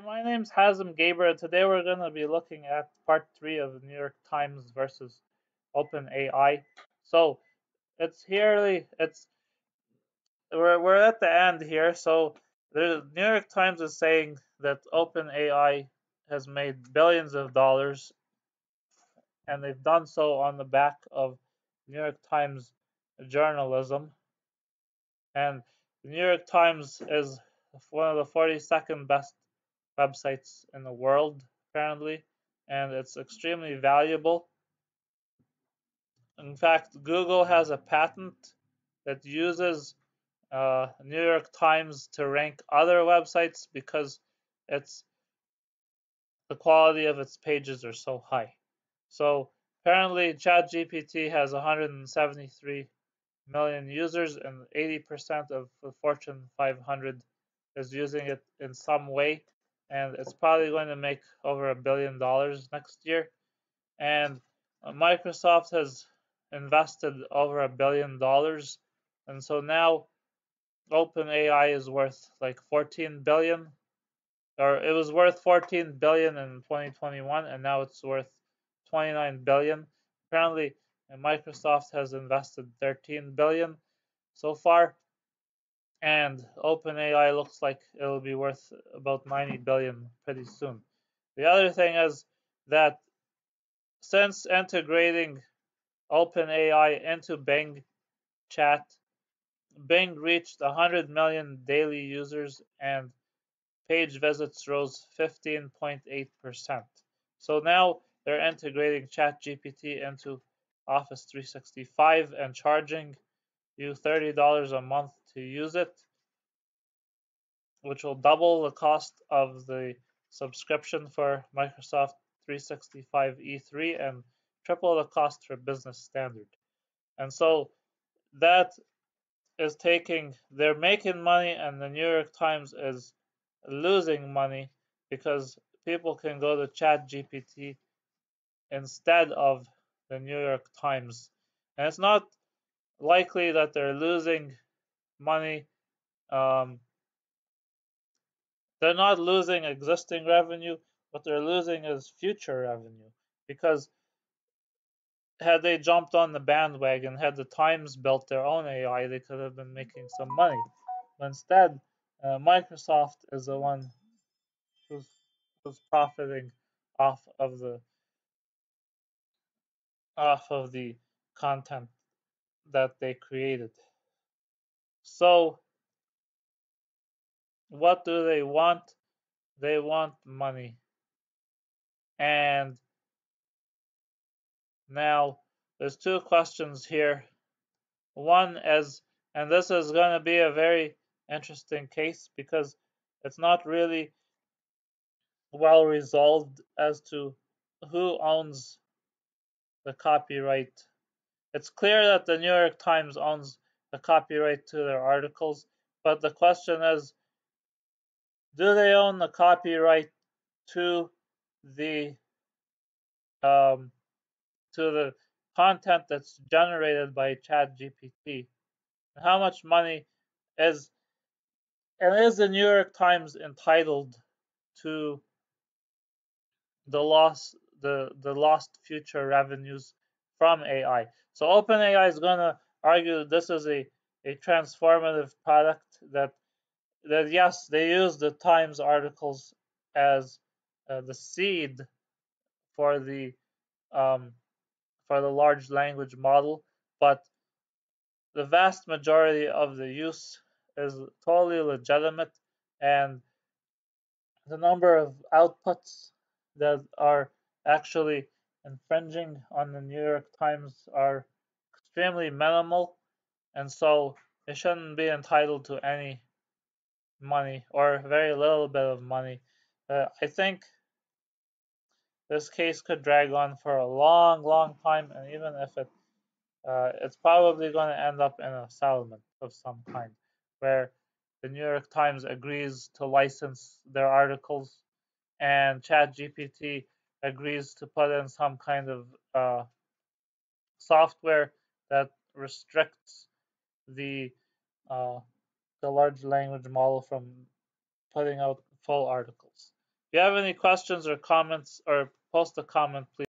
My name's Hazem Gaber, and today we're going to be looking at part 3 of the New York Times versus OpenAI. So it's here, we're at the end here. So the New York Times is saying that OpenAI has made billions of dollars, and they've done so on the back of New York Times journalism. And the New York Times is one of the 42nd best websites in the world, apparently, and it's extremely valuable. In fact, Google has a patent that uses New York Times to rank other websites because it's the quality of its pages are so high. So apparently, ChatGPT has 173 million users, and 80% of the Fortune 500 is using it in some way, and it's probably going to make over $1 billion next year. And Microsoft has invested over $1 billion, and so now OpenAI is worth like 14 billion, or it was worth 14 billion in 2021, and now it's worth 29 billion. Apparently, Microsoft has invested 13 billion so far, and OpenAI looks like it'll be worth about 90 billion pretty soon. The other thing is that since integrating OpenAI into Bing Chat, Bing reached 100 million daily users and page visits rose 15.8%. So now they're integrating ChatGPT into Office 365 and charging you $30 a month to use it, which will double the cost of the subscription for Microsoft 365 E3 and triple the cost for Business Standard. And so that is they're making money, and the New York Times is losing money because people can go to ChatGPT instead of the New York Times. And it's not likely that they're losing money. They're not losing existing revenue. What they're losing is future revenue, because had they jumped on the bandwagon, had the Times built their own AI, they could have been making some money. But instead, Microsoft is the one who's profiting off of the content that they created. So what do they want? They want money. And now there's two questions here. One is, and this is going to be a very interesting case because it's not really well resolved as to who owns the copyright. It's clear that the New York Times owns the copyright to their articles, but the question is, do they own the copyright to the um, content that's generated by ChatGPT? How much money is is the New York Times entitled to the lost future revenues from AI? So OpenAI is going to argue that this is a transformative product, that yes, they use the Times articles as the seed for the um, large language model, but the vast majority of the use is totally legitimate, and the number of outputs that are actually infringing on the New York Times are extremely minimal, and so they shouldn't be entitled to any money, or very little bit of money. I think this case could drag on for a long, long time, and even if it's probably going to end up in a settlement of some kind, where the New York Times agrees to license their articles, and ChatGPT agrees to put in some kind of software that restricts the uh, large language model from putting out full articles. you have any questions or comments, or post a comment, please.